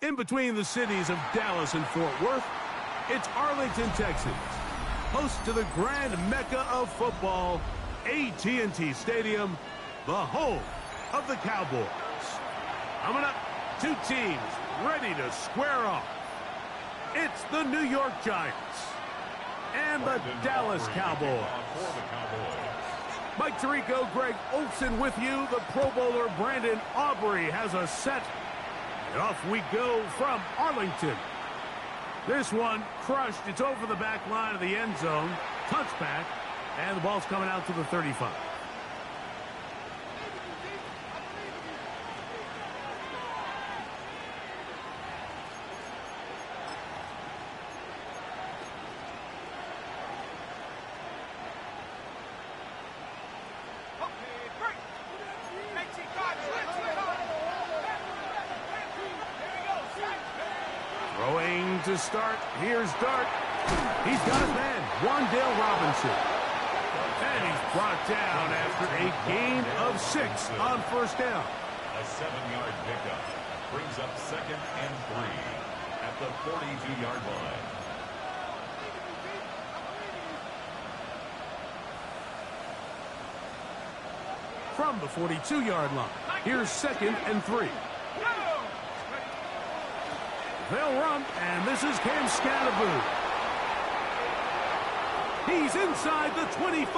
In between the cities of Dallas and Fort Worth, it's Arlington, Texas, host to the grand mecca of football, AT&T Stadium, the home of the Cowboys. Coming up, two teams ready to square off. It's the New York Giants and the Dallas Cowboys. Mike Tirico, Greg Olsen with you. The Pro Bowler Brandon Aubrey has us set. And off we go from Arlington. This one crushed. It's over the back line of the end zone. Touchback. And the ball's coming out to the 35. Throwing to start. Here's Dart. He's got his man, Wan'Dale Robinson. And he's brought down after a gain of 6 on first down. A 7-yard pickup brings up 2nd and 3 at the 42-yard line. From the 42-yard line, here's 2nd and 3. They'll run, and this is Cam Scatterboot. He's inside the 25.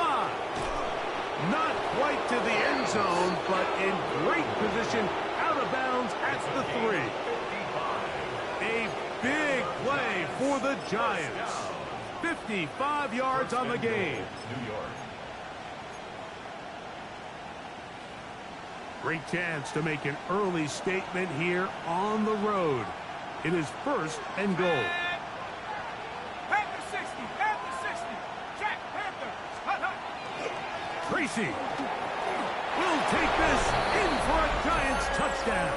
Not quite to the end zone, but in great position, out of bounds at the 3. A big play for the Giants. 55 yards on the game. Great chance to make an early statement here on the road. It is 1st and goal. Panther 60, Panther 60. Jack Panther. Tracy will take this in for a Giants touchdown.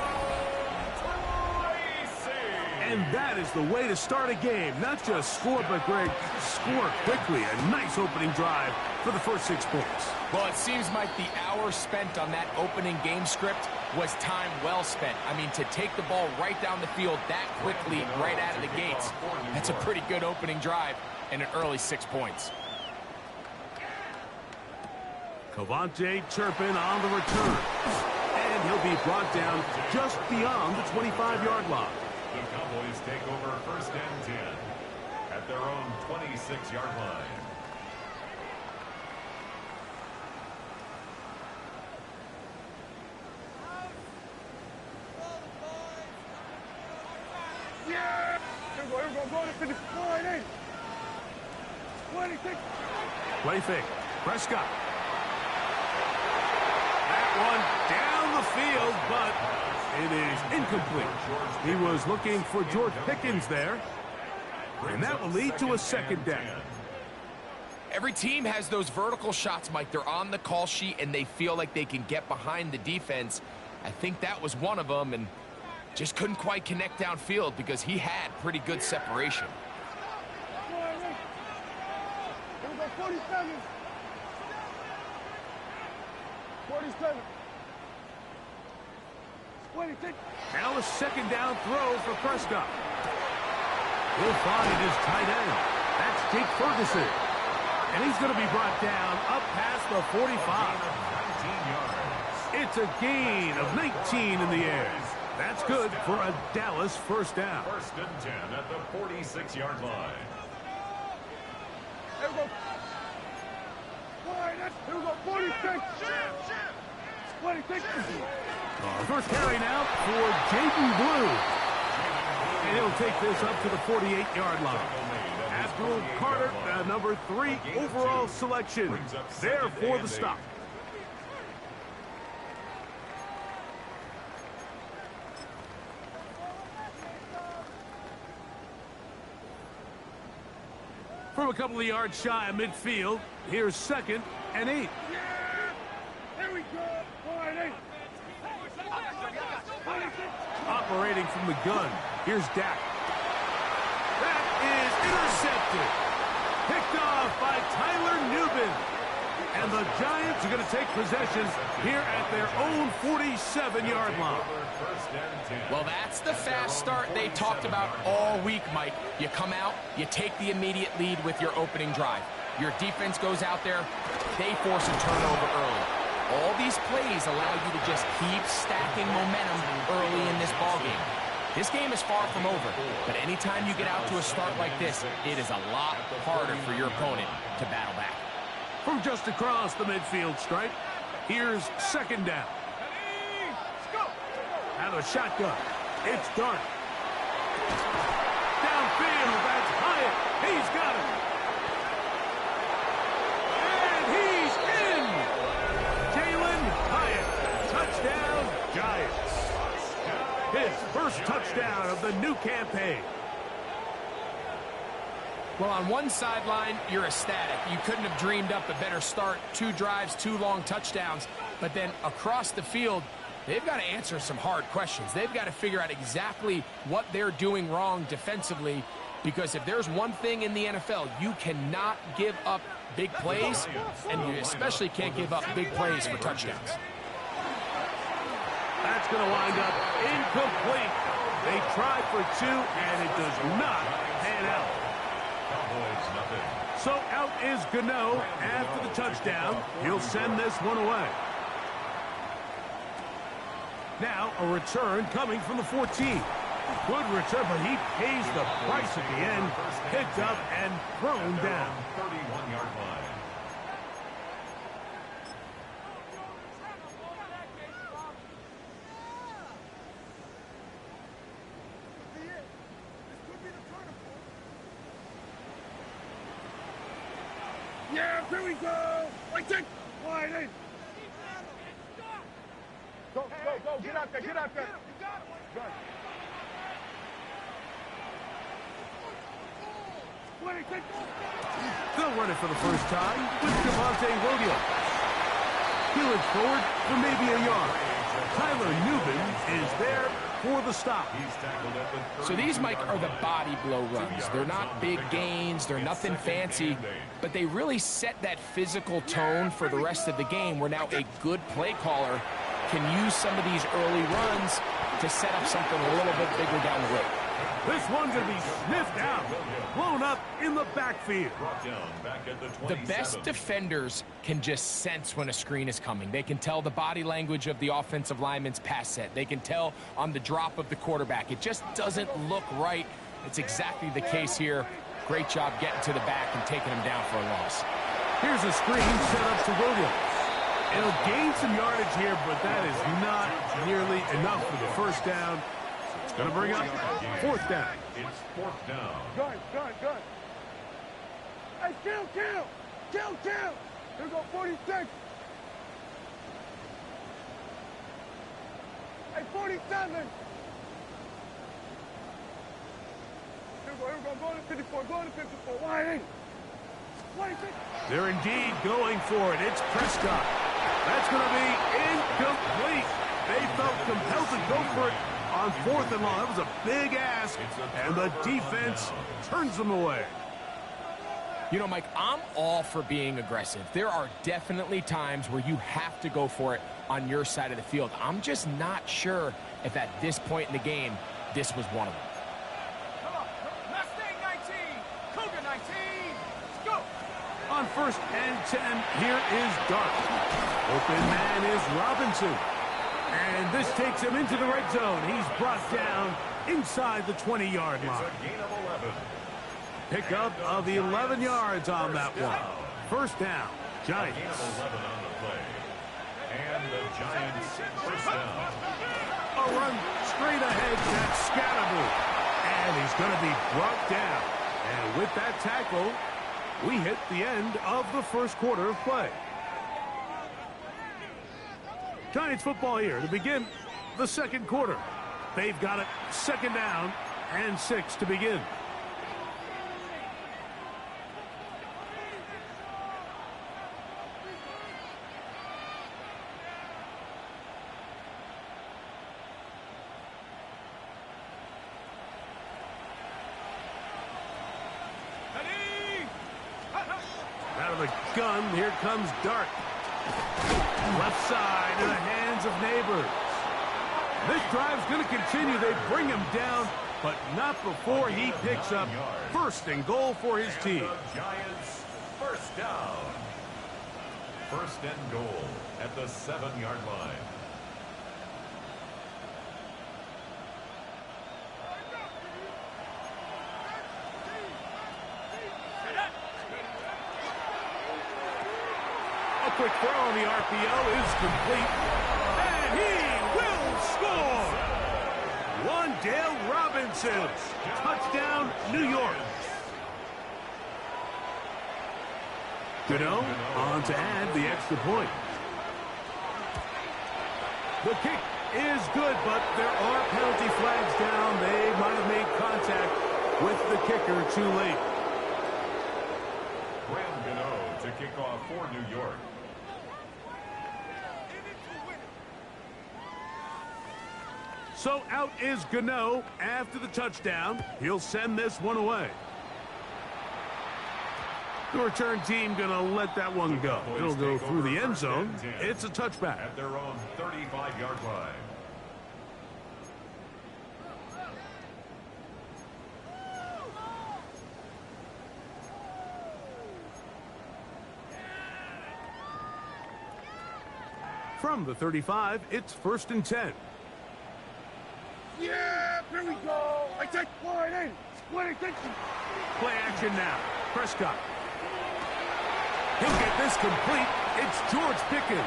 And that is the way to start a game. Not just score, but Greg, score quickly. A nice opening drive for the first 6 points. Well, it seems like the hour spent on that opening game script was time well spent. I mean, to take the ball right down the field that quickly, right out of the gates, that's a pretty good opening drive and an early 6 points. Cavante Turpin on the return. And he'll be brought down just beyond the 25-yard line. The Cowboys take over 1st and 10 at their own 26-yard line. Yeah! Here we go, go to finish. 26. Play fake. Prescott. That one down the field, but it is incomplete. He was looking for George Pickens there, and that will lead to a 2nd down. Every team has those vertical shots, Mike. They're on the call sheet, and they feel like they can get behind the defense. I think that was one of them, and just couldn't quite connect downfield because he had pretty good separation. 47. 47. 26. Now a 2nd down throw for Prescott. He'll find his tight end. That's Jake Ferguson. And he's going to be brought down up past the 45. It's a gain of 19 in the air. That's good for a Dallas 1st down. 1st and 10 at the 46-yard line. Here we go. Here we go. 46. 26. First carry now for Jaden Blue. And he'll take this up to the 48-yard line. Abdul Carter, number 3 overall selection, there for the stop. From a couple of yards shy of midfield, here's 2nd and 8. Here we go. 48. Operating from the gun, here's Dak. That is intercepted. Picked off by Tyler Newbin. And the Giants are going to take possession here at their own 47-yard line. Well, that's the fast start they talked about all week, Mike. You come out, you take the immediate lead with your opening drive. Your defense goes out there, they force a turnover early. All these plays allow you to just keep stacking momentum early in this ballgame. This game is far from over, but anytime you get out to a start like this, it is a lot harder for your opponent to battle back. From just across the midfield stripe, here's second down. Out of the shotgun, it's Dart. Downfield, that's Hyatt. He's got it. And he's in. Jalen Hyatt, touchdown Giants. His first touchdown of the new campaign. Well, on one sideline, you're ecstatic. You couldn't have dreamed up a better start. 2 drives, 2 long touchdowns. But then across the field, they've got to answer some hard questions. They've got to figure out exactly what they're doing wrong defensively, because if there's one thing in the NFL, you cannot give up big plays, and you especially can't give up big plays for touchdowns. That's going to wind up incomplete. They tried for 2, and it does not pan out. So out is Gano after the touchdown. He'll send this one away. Now a return coming from the 14. Good return, but he pays the price at the end. Picked up and thrown down. 31-yard line. Yeah, here we go. Like it. Wide in. Go, get out there, get out there. You got it. Good. They'll run it for the first time with Javonte Williams. He looks forward for maybe a yard. Tyler Newman is there for the stop. So these, Mike, are the body blow runs. They're not big gains. They're nothing fancy. But they really set that physical tone for the rest of the game, where now a good play caller can use some of these early runs to set up something a little bit bigger down the road. This one's going to be sniffed out, blown up in the backfield. The best defenders can just sense when a screen is coming. They can tell the body language of the offensive lineman's pass set. They can tell on the drop of the quarterback. It just doesn't look right. It's exactly the case here. Great job getting to the back and taking him down for a loss. Here's a screen set up to Williams. It'll gain some yardage here, but that is not nearly enough for the first down. It's going to bring up fourth down. It's fourth down. Good. Hey, kill. Here we go, 46. Hey, 47. Here we go, go to 54, wide in. 26. They're indeed going for it. It's Prescott. That's going to be incomplete. They felt compelled to go for it on 4th and long. That was a big ask, and the defense turns them away. You know, Mike, I'm all for being aggressive. There are definitely times where you have to go for it on your side of the field. I'm just not sure if at this point in the game, this was one of them. Come on, Mustang 19, Cougar 19, let's go. On 1st and 10, here is Dart. Open man is Robinson. And this takes him into the red zone. He's brought down inside the 20-yard line. It's a gain of 11. Pickup of 11 yards on that one. First down, Giants. Gain of 11 on the play. And the Giants first down. A run straight ahead, that's Scatterboo. And he's going to be brought down. And with that tackle, we hit the end of the first quarter of play. Giants football here to begin the second quarter. They've got it second down and 6 to begin. the gun. Here comes Dart. Left side in the hands of Neighbors. This drive's going to continue. They bring him down, but not before he picks up first and goal for his team. The Giants first down. First and goal at the 7-yard line. A quick throw on the RPO is complete, and he will score! Wan'Dale Robinson, touchdown, New York. Gano on to add the extra point. The kick is good, but there are penalty flags down. They might have made contact with the kicker too late. Gano to kick off for New York. So out is Gano after the touchdown. He'll send this one away. The return team going to let that one go. It'll go through the end zone. It's a touchback. At their own 35-yard line. From the 35, it's 1st and 10. Yeah, here we go. I take wide in. Split it. Play action now. Prescott. He'll get this complete. It's George Pickens.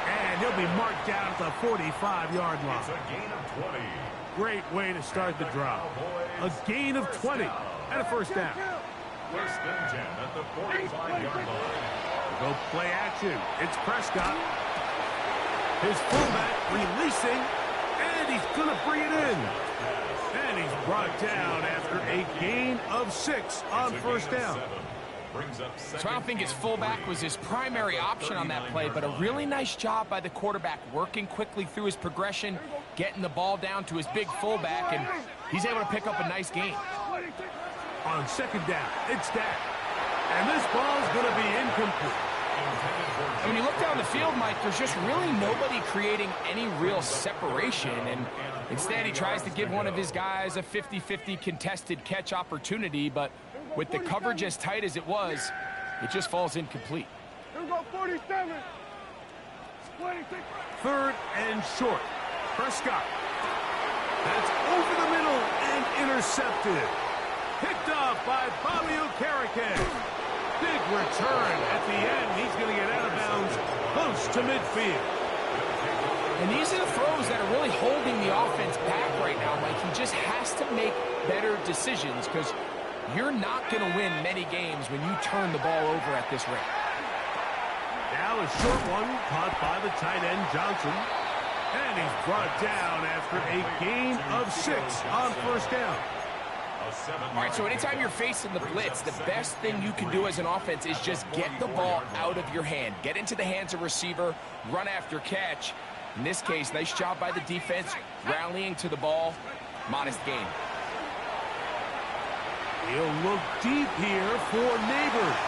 And he'll be marked down at the 45-yard line. It's a gain of 20. Great way to start the drive. A gain of 20 and a first down. First and 10 at the 45-yard line. Go play action. It's Prescott. His fullback releasing, and he's going to bring it in. And he's brought down after a gain of 6 on first down. So I don't think his fullback was his primary option on that play, but a really nice job by the quarterback working quickly through his progression, getting the ball down to his big fullback, and he's able to pick up a nice gain. On second down, it's Dak. And this ball's going to be incomplete. And when you look down the field, Mike, there's just really nobody creating any real separation, and instead he tries to give one of his guys a 50-50 contested catch opportunity, but with the coverage as tight as it was, it just falls incomplete. Here we go, 47. 3rd and short. Prescott. That's over the middle and intercepted. Picked off by Bobby Okereke. Big return at the end. He's going to get out of bounds close to midfield. And these are the throws that are really holding the offense back right now, Mike. He just has to make better decisions because you're not going to win many games when you turn the ball over at this rate. Now a short one caught by the tight end Johnson. And he's brought down after a gain of 6 on first down. All right, so anytime you're facing the blitz, the best thing you can do as an offense is just get the ball out of your hand. Get into the hands of receiver, run after catch. In this case, nice job by the defense, rallying to the ball. Modest gain. He'll look deep here for Neighbors.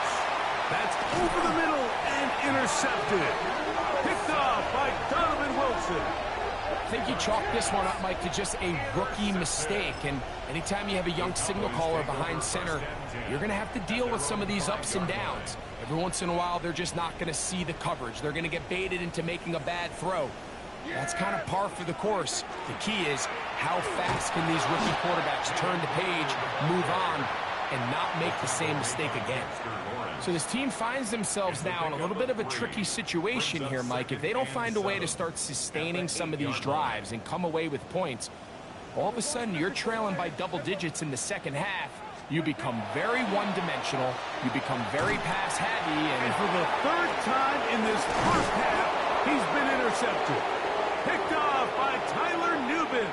That's over the middle and intercepted. Picked off by Donovan Wilson. I think you chalk this one up, Mike, to just a rookie mistake. And anytime you have a young signal caller behind center, you're going to have to deal with some of these ups and downs. Every once in a while, they're just not going to see the coverage. They're going to get baited into making a bad throw. That's kind of par for the course. The key is how fast can these rookie quarterbacks turn the page, move on, and not make the same mistake again. So this team finds themselves now in a little bit of a tricky situation here, Mike. If they don't find a way to start sustaining some of these drives and come away with points, all of a sudden you're trailing by double digits in the second half. You become very one-dimensional. You become very pass-heavy. And for the 3rd time in this first half, he's been intercepted. Picked off by Tyler Nubin.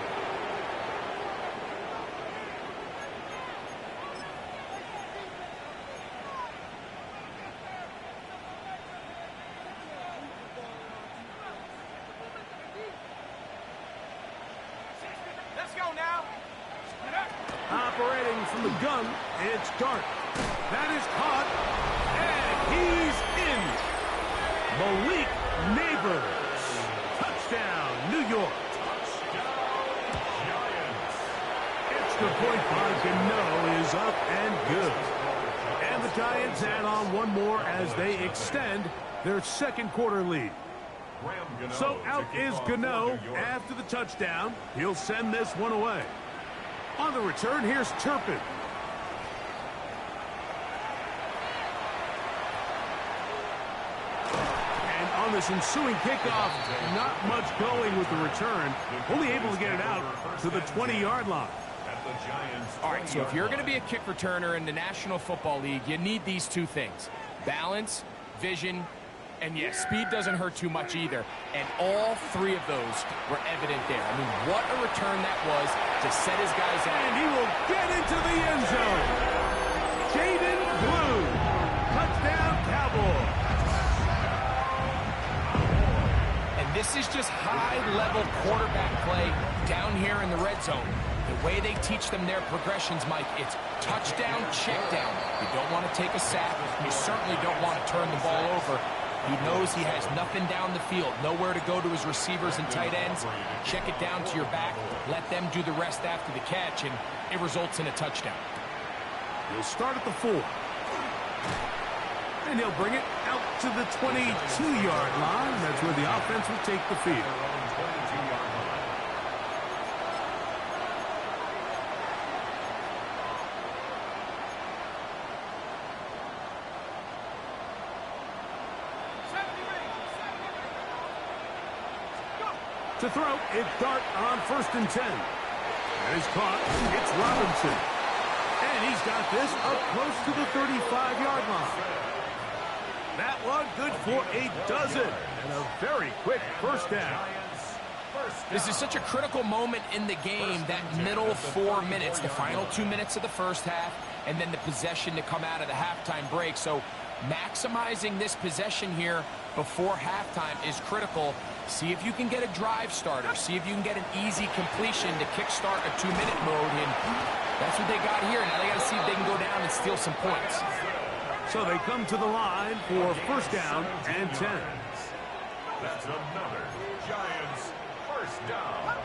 Let's go now. Operating from the gun, it's Dart. That is caught, and He's in. Malik Neighbors. Touchdown, New York. Extra point by Gano is up and good. And the Giants add on one more as they extend their second quarter lead. So out is Gano after the touchdown. He'll send this one away. On the return, here's Turpin. And on this ensuing kickoff, not much going with the return. Only able to get it out to the 20-yard line. All right, so if you're going to be a kick returner in the National Football League, you need these two things: balance, vision, and yes, speed doesn't hurt too much either. And all three of those were evident there. I mean, what a return that was to set his guys up. And he will get into the end zone. Jaden Blue. Touchdown, Cowboys. And this is just high-level quarterback play down here in the red zone. The way they teach them their progressions, Mike, it's touchdown, check down. You don't want to take a sack. You certainly don't want to turn the ball over. He knows he has nothing down the field, nowhere to go to his receivers and tight ends. Check it down to your back, let them do the rest after the catch, and it results in a touchdown. He'll start at the 4. And he'll bring it out to the 22-yard line. That's where the offense will take the field. To throw, it's Dart on 1st and 10. And it's caught. It's Robinson. And he's got this up close to the 35-yard line. That one good for a dozen. And a very quick first down. This is such a critical moment in the game, that middle 4 minutes, the final 2 minutes of the first half, and then the possession to come out of the halftime break. So maximizing this possession here before halftime is critical. See if you can get a drive starter. See if you can get an easy completion to kickstart a 2-minute mode. And that's what they got here. Now they got to see if they can go down and steal some points. So they come to the line for first down and 10. That's another Giants first down.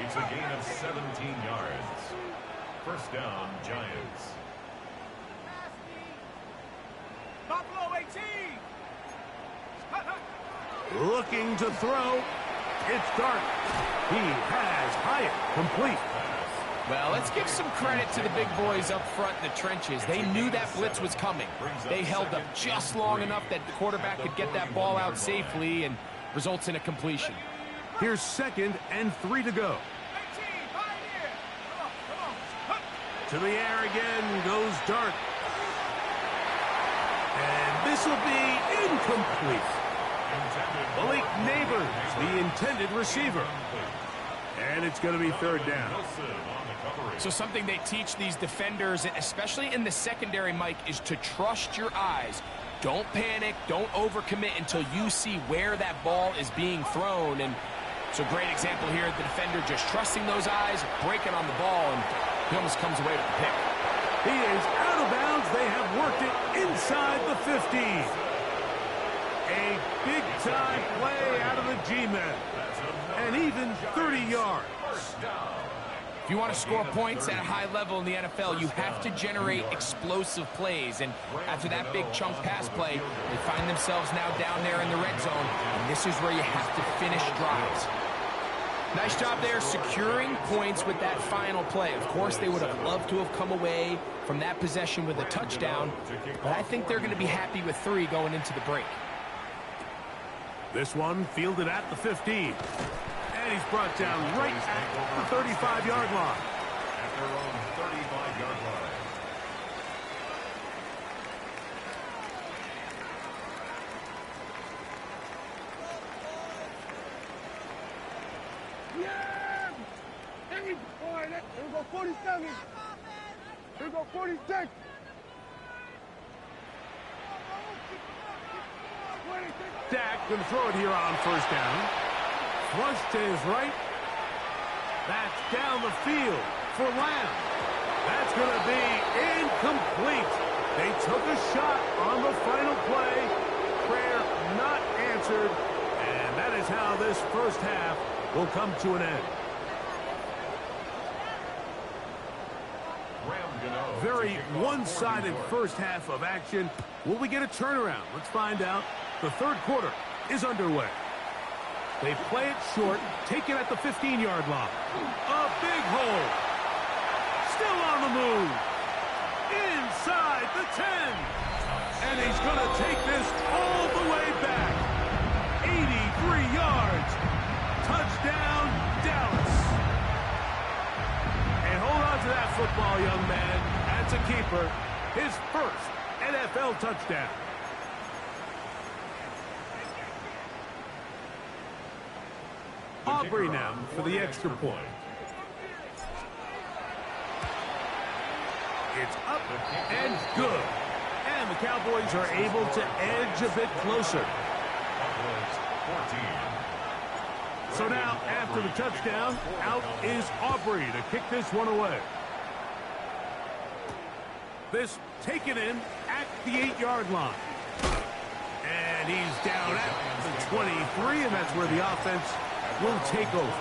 It's a gain of 17 yards. First down, Giants. Buffalo 18. Looking to throw. It's Dart. He has Hyatt complete. Well, let's give some credit to the big boys up front in the trenches. They knew that blitz was coming. They held up just long enough that the quarterback could get that ball out safely and results in a completion. Here's 2nd and 3 to go. To the air again goes Dart. And this will be incomplete. Malik Neighbors, the intended receiver. And it's going to be 3rd down. So something they teach these defenders, especially in the secondary, Mike, is to trust your eyes. Don't panic. Don't overcommit until you see where that ball is being thrown. And it's a great example here. The defender just trusting those eyes, breaking on the ball, and he almost comes away with the pick. He is out of bounds. They have worked it inside the 50. A big-time play out of the G-men. And even 30 yards. If you want to score points at a high level in the NFL, you have to generate explosive plays. And after that big chunk pass play, they find themselves now down there in the red zone. And this is where you have to finish drives. Nice job there securing points with that final play. Of course, they would have loved to have come away from that possession with a touchdown. But I think they're going to be happy with 3 going into the break. This one fielded at the 15. And he's brought down right at the 35-yard line. At their own 35-yard line. Yeah! Hey, boy, here we go 47. Here we go 46. Dak going to throw it here on first down. Flush to his right. That's down the field for Lamb. That's going to be incomplete. They took a shot on the final play. Prayer not answered. And that is how this first half will come to an end. Very one-sided first half of action. Will we get a turnaround? Let's find out. The third quarter is underway. They play it short, take it at the 15-yard line. A big hole. Still on the move. Inside the 10. And he's going to take this all the way back. 83 yards. Touchdown, Dallas. And hold on to that football, young man. That's a keeper. His first NFL touchdown. Aubrey now for the extra point. It's up and good. And the Cowboys are able to edge a bit closer. So now, after the touchdown, out is Aubrey to kick this one away. This taken in at the 8-yard line. And he's down at the 23, and that's where the offense will take over.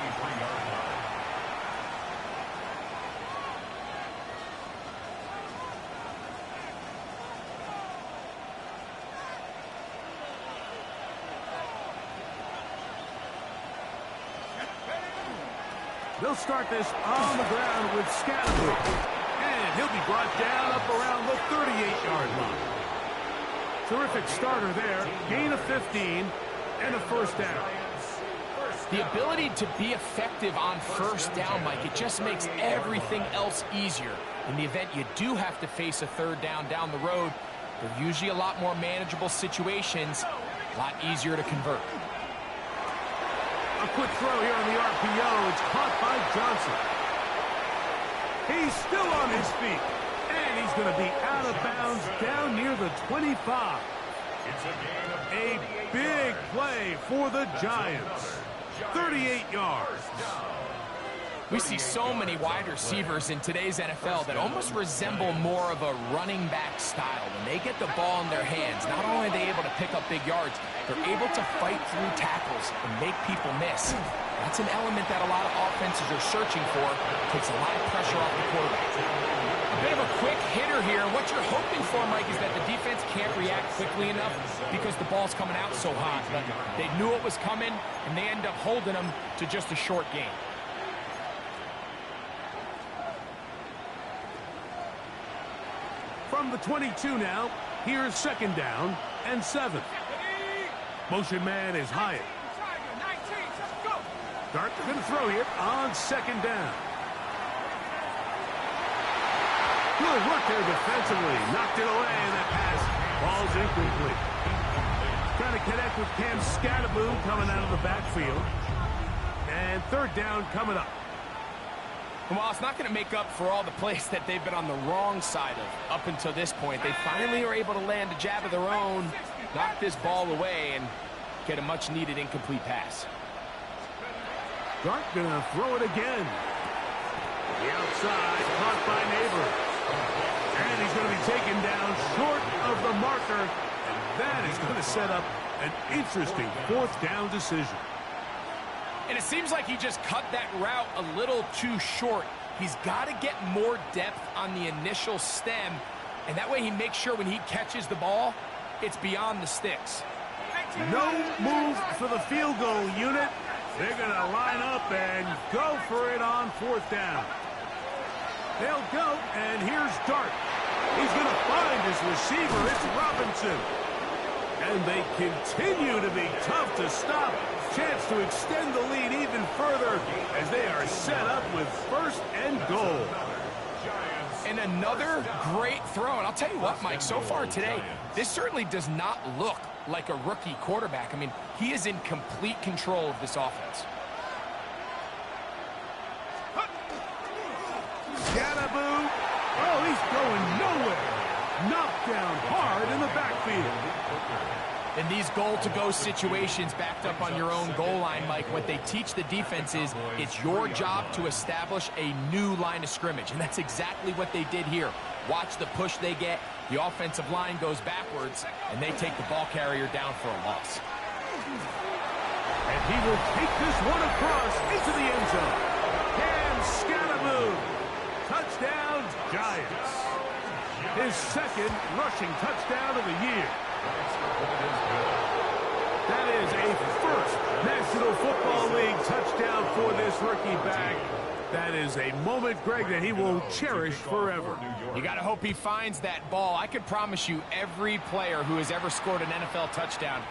They'll start this on the ground with Scatterboot. And he'll be brought down up around the 38-yard line. Terrific starter there. Gain of 15 and a first down. The ability to be effective on first down, Mike, it just makes everything else easier. In the event you do have to face a third down the road, they're usually a lot more manageable situations, a lot easier to convert. A quick throw here on the RPO. It's caught by Johnson. He's still on his feet. And he's going to be out of bounds down near the 25. A big play for the Giants. 38 yards. We see so many wide receivers in today's NFL that almost resemble more of a running back style. When they get the ball in their hands, not only are they able to pick up big yards, they're able to fight through tackles and make people miss. That's an element that a lot of offenses are searching for. Takes a lot of pressure off the quarterback. A bit of a quick hitter here. What you're hoping for, Mike, is that the defense can't react quickly enough because the ball's coming out so hot. But they knew it was coming, and they end up holding them to just a short game. From the 22 now, here's second down and 7. Motion man is Hyatt. Dart going to throw here on second down. Good work there defensively. Knocked it away, and that pass ball's incomplete. Trying to connect with Cam Scatterboot coming out of the backfield. And third down coming up. Well, it's not going to make up for all the plays that they've been on the wrong side of up until this point. They finally are able to land a jab of their own, knock this ball away, and get a much-needed incomplete pass. Dart going to throw it again. The outside, caught by Neighbors. And he's going to be taken down short of the marker. And that is going to set up an interesting fourth down decision. And it seems like he just cut that route a little too short. He's got to get more depth on the initial stem, and that way he makes sure when he catches the ball, it's beyond the sticks. No move for the field goal unit. They're going to line up and go for it on fourth down. They'll go, and here's Dart. He's going to find his receiver. It's Robinson. And they continue to be tough to stop. Chance to extend the lead even further as they are set up with first and goal. And another great throw. And I'll tell you what, Mike, so far today, this certainly does not look like a rookie quarterback. I mean, he is in complete control of this offense. Scatterboot. Oh, he's going nowhere. Knocked down hard in the backfield. In these goal-to-go situations backed up on your own goal line, Mike, what they teach the defense is it's your job to establish a new line of scrimmage, and that's exactly what they did here. Watch the push they get. The offensive line goes backwards, and they take the ball carrier down for a loss. And he will take this one across into the end zone. And Scaramouche. Touchdown, Giants. His second rushing touchdown of the year. That is a first National Football League touchdown for this rookie back. That is a moment, Greg, that he will cherish forever. You got to hope he finds that ball. I could promise you every player who has ever scored an NFL touchdown,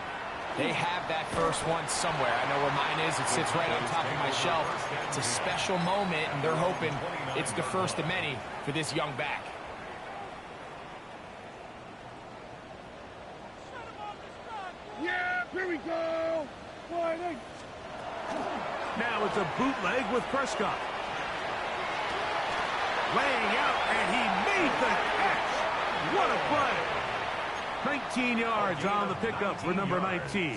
they have that first one somewhere. I know where mine is. It sits right on top of my shelf. It's a special moment, and they're hoping it's the first of many for this young back. Yeah, here we go. Now it's a bootleg with Prescott. Laying out, and he made the catch. What a play. 19 yards on the pickup for number 19.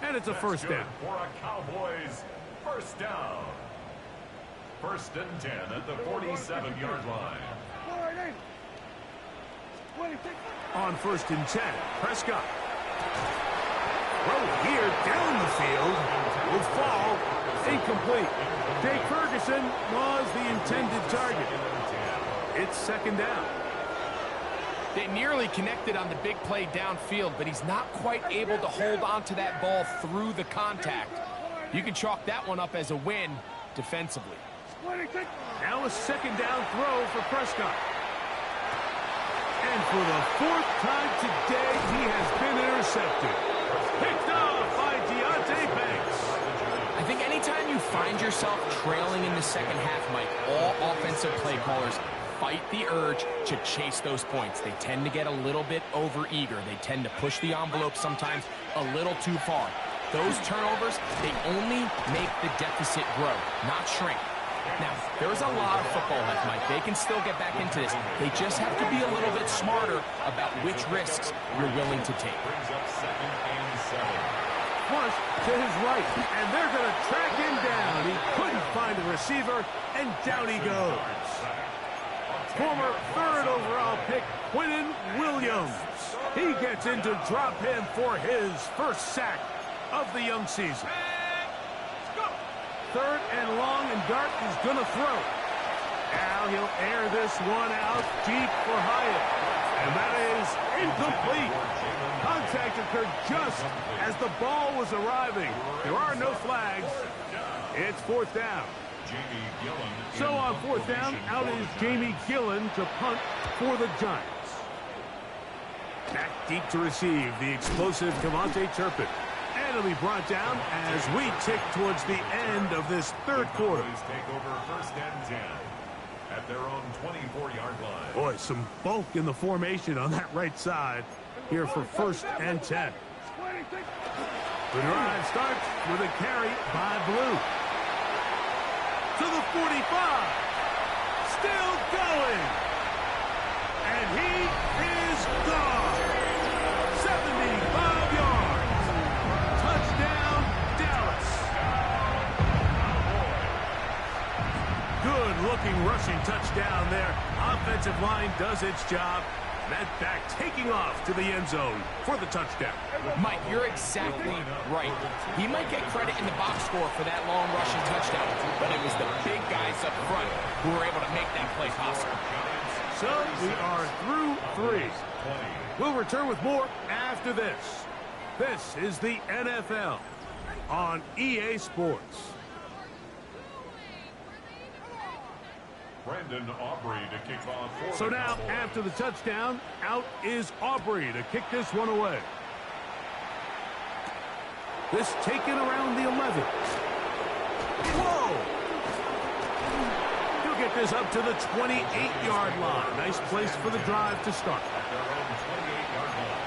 And it's a first down. For a Cowboys first down. First and 10 at the 47-yard line. On first and 10, Prescott. Throw here down the field. Will fall. Incomplete. Jake Ferguson was the intended target. It's second down. They nearly connected on the big play downfield, but he's not quite able to hold on to that ball through the contact. You can chalk that one up as a win defensively. Now a second down throw for Prescott. And for the fourth time today, he has been intercepted. Picked off by Deontay Banks. I think anytime you find yourself trailing in the second half, Mike, all offensive play callers fight the urge to chase those points. They tend to get a little bit overeager. They tend to push the envelope sometimes a little too far. Those turnovers, they only make the deficit grow, not shrink. Now, there's a lot of football left, Mike. They can still get back into this. They just have to be a little bit smarter about which risks you're willing to take. Brings up second and 7. Flush to his right, and they're going to track him down. He couldn't find a receiver, and down he goes. Former third overall pick, Quinnen Williams. He gets into drop him for his first sack of the young season. Third and long, and Dart is going to throw. Now he'll air this one out deep for Hyatt. And that is incomplete. Contact occurred just as the ball was arriving. There are no flags. It's fourth down. So on fourth down, out is Jamie Gillen to punt for the Giants. Back deep to receive the explosive Cavante Turpin. And it'll be brought down as we tick towards the end of this third quarter. Take over first and 10 at their own 24-yard line. Boy, some bulk in the formation on that right side here for first and 10. The drive starts with a carry by Blue. To the 45. Still going. And he is gone. 75 yards. Touchdown, Dallas. Good-looking rushing touchdown there. Offensive line does its job. That back taking off to the end zone for the touchdown. Mike, you're exactly right. He might get credit in the box score for that long rushing touchdown, but it was the big guys up front who were able to make that play possible. So we are through 3. We'll return with more after this. This is the NFL on EA Sports. Brandon Aubrey to kick off. So now, after the touchdown, out is Aubrey to kick this one away. This taken around the 11. Whoa! He'll get this up to the 28-yard line. Nice place for the drive to start. At their own 28-yard line.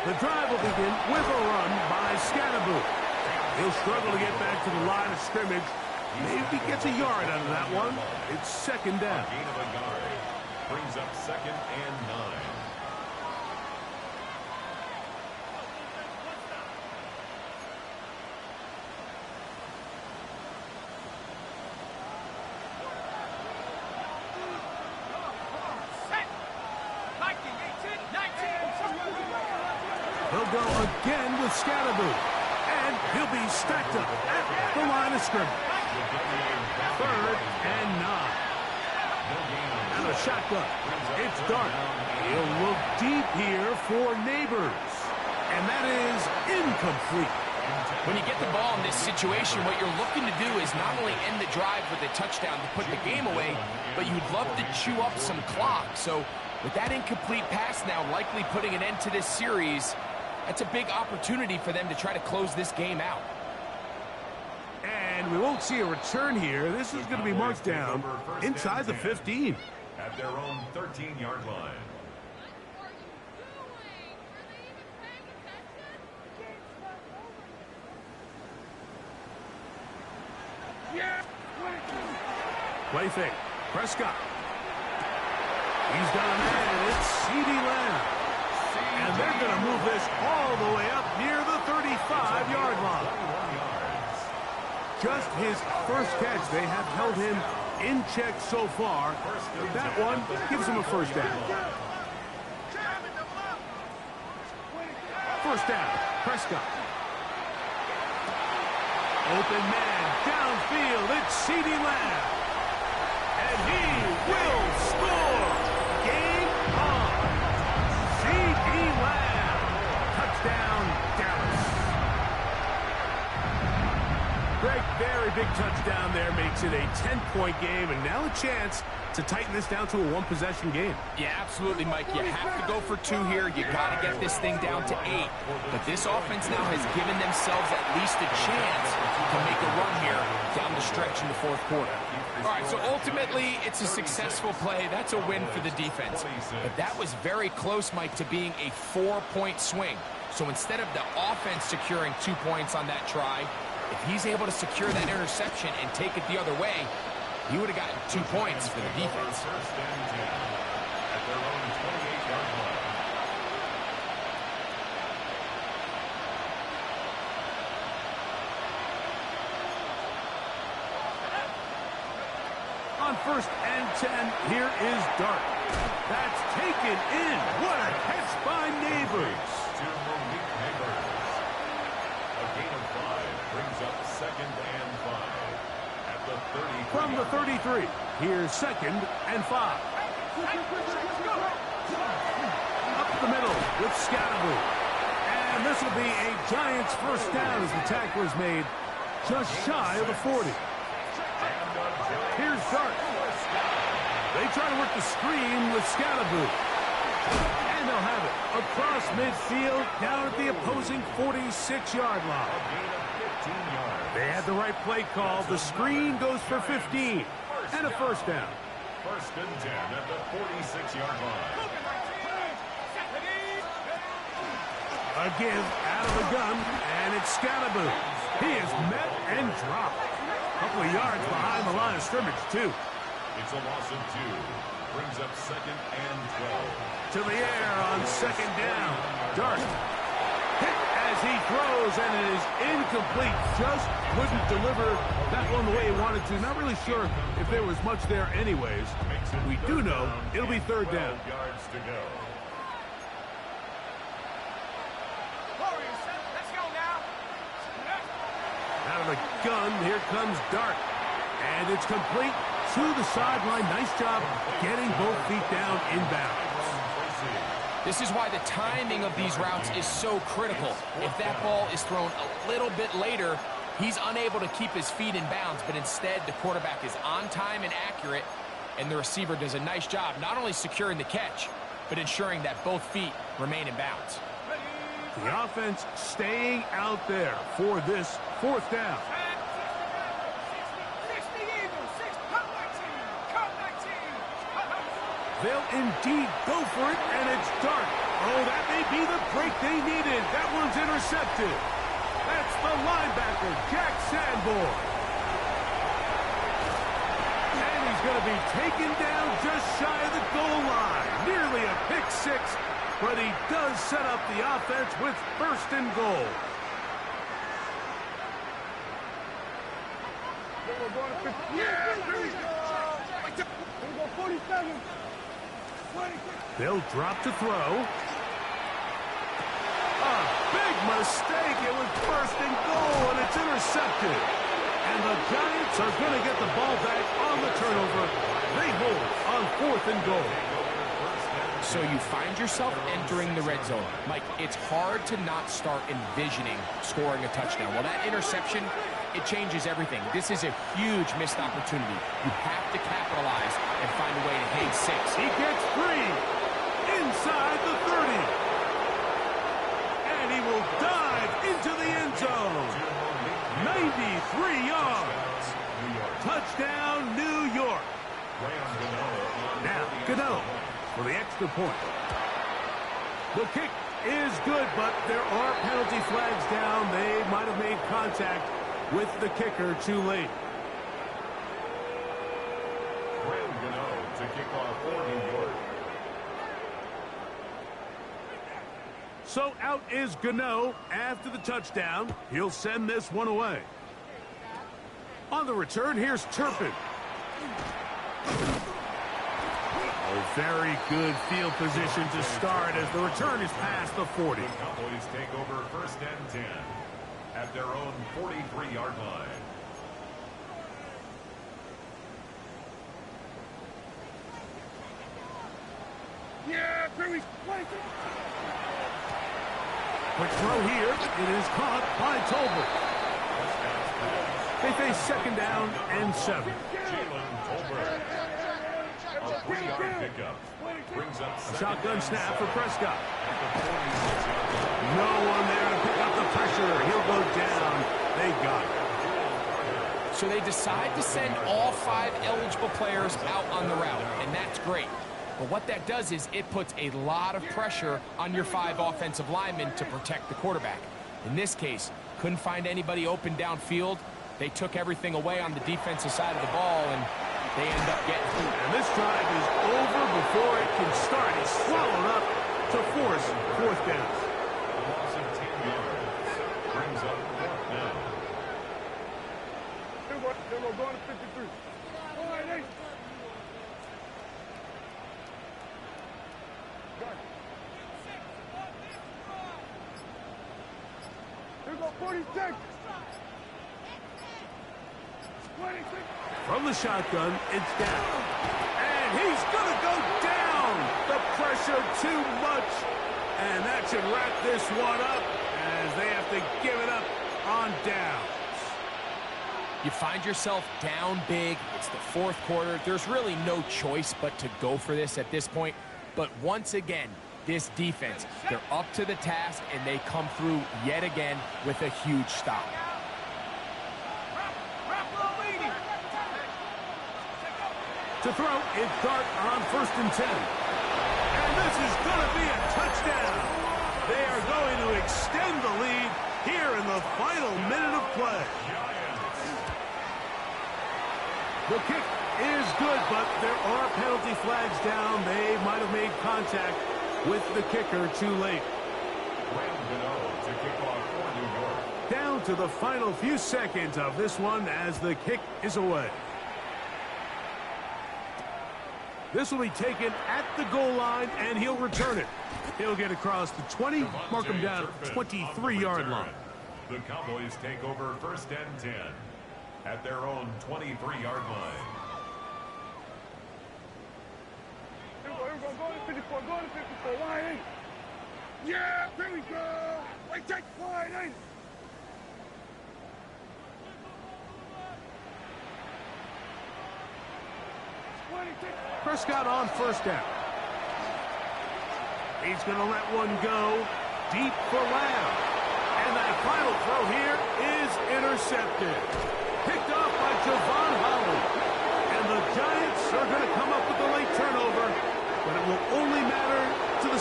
The drive will begin with a run by Scatterboot. He'll struggle to get back to the line of scrimmage. Maybe gets a yard out of that one. It's second down. A gain of a yard. Brings up 2nd and 9. He'll go again with Scatterboot. And he'll be stacked up at the line of scrimmage. 3rd and 9. And a shotgun. It's Dart. He'll look deep here for Neighbors. And that is incomplete. When you get the ball in this situation, what you're looking to do is not only end the drive with a touchdown to put the game away, but you'd love to chew up some clock. So with that incomplete pass now likely putting an end to this series, that's a big opportunity for them to try to close this game out. And we won't see a return here. This is going to be marked down inside the 15. At their own 13-yard line. Play fake. Prescott. He's got a man. It's C.D. Lamb. And they're going to move this all the way up near the 35-yard line. Just his first catch. They have held him in check so far. That one gives him a first down. First down. Prescott. Open man. Downfield. It's C.D. Lamb. And he will score. Game on. C.D. Lamb. Touchdown, Dallas. Greg, very big touchdown there. Makes it a 10-point game. And now a chance to tighten this down to a one-possession game. Yeah, absolutely, Mike. You have to go for 2 here. You got to get this thing down to 8. But this offense now has given themselves at least a chance to make a run here down the stretch in the 4th quarter. All right, so ultimately, it's a successful play. That's a win for the defense. But that was very close, Mike, to being a 4-point swing. So instead of the offense securing 2 points on that try, if he's able to secure that interception and take it the other way, he would have gotten 2 points for the defense. First and 10 at their own 28-yard line. On 1st and 10, here is Dart. That's taken in. What a catch by Neighbors. To Malik Neighbors. A gain of 5 brings up 2nd and 5 at the 33. From the 33, here's 2nd and 5. Up the middle with Scatterboot. And this will be a Giants first down as the tackle is made just shy of the 40. Here's Dart. They try to work the screen with Scatterboot. And they'll have it across midfield down at the opposing 46-yard line. They had the right play call. The screen goes for 15 and a first down. 1st and 10 at the 46-yard line. A give out of the gun, and it's Scatterboot. He is met and dropped. A couple of yards behind the line of scrimmage, too. It's a loss of 2. Brings up 2nd and 12. To the air on 2nd down. Dart hit as he throws, and it is incomplete. Just couldn't deliver that one the way he wanted to. Not really sure if there was much there anyways. We do know it'll be 3rd down. Yards to go. Out of the gun, here comes Dart. And it's complete to the sideline. Nice job getting both feet down inbounds. This is why the timing of these routes is so critical. If that ball is thrown a little bit later, he's unable to keep his feet in bounds, but instead the quarterback is on time and accurate, and the receiver does a nice job not only securing the catch, but ensuring that both feet remain in bounds. The offense staying out there for this 4th down. They'll indeed go for it, and it's dark. Oh, that may be the break they needed. That one's intercepted. That's the linebacker, Jack Sanborn. And he's going to be taken down just shy of the goal line. Nearly a pick six, but he does set up the offense with first and goal. They'll drop to throw. A big mistake. It was first and goal, and it's intercepted. And the Giants are going to get the ball back on the turnover. They hold on 4th and goal. So you find yourself entering the red zone. Mike, it's hard to not start envisioning scoring a touchdown. Well, that interception, it changes everything. This is a huge missed opportunity. You have to capitalize and find a way to hit 6. He gets free inside the 30. And he will dive into the end zone. 93 yards. Touchdown, New York. Now, Gano for the extra point. The kick is good, but there are penalty flags down. They might have made contact with the kicker too late. To kick off for New York. So out is Gano after the touchdown. He'll send this one away. On the return, here's Turpin. Oh, very good field position to start as the return is past the 40. The Cowboys take over 1st and 10 at their own 43-yard line. Yeah, Perry's playing. Quick throw here. It is caught by Tolbert. They face 2nd down and 7. Jalen Tolbert. A 3-yard pickup. Brings up Shotgun snap for Prescott. at the 46-yard line. No one there to pick up the pressure. He'll go down. They got it. So they decide to send all 5 eligible players out on the route, and that's great. But what that does is it puts a lot of pressure on your 5 offensive linemen to protect the quarterback. In this case, couldn't find anybody open downfield. They took everything away on the defensive side of the ball, and they end up getting through. And this drive is over before it can start. He's swallowed up to force 4th down. A loss of 10 yards. Brings up 4th down. They're going to 53. All right, hey. Here go 46. 26. From the shotgun, it's down. And he's going to go down. The pressure too much. And that should wrap this one up as they have to give it up on downs. You find yourself down big. It's the 4th quarter. There's really no choice but to go for this at this point. But once again, this defense, they're up to the task, and they come through yet again with a huge stop. To throw, it's Dart on 1st and 10. And this is going to be a touchdown. They are going to extend the lead here in the final minute of play. The kick is good, but there are penalty flags down. They might have made contact with the kicker too late. To kick off for New York. Down to the final few seconds of this one as the kick is away. This will be taken at the goal line, and he'll return it. He'll get across the 20, mark him down at the 23-yard line. The Cowboys take over 1st and 10 at their own 23-yard line. Here we go to 54. Go to 54. Wide eight. Yeah, here we go. Right take. Wide eight. Prescott on 1st down. He's going to let one go deep for Lamb. And that final throw here is intercepted. Picked off by Javon Holland. And the Giants are going to come up with the late turnover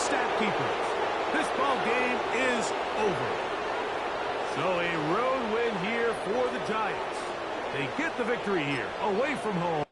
stat keepers. This ball game is over. So a road win here for the Giants. They get the victory here away from home.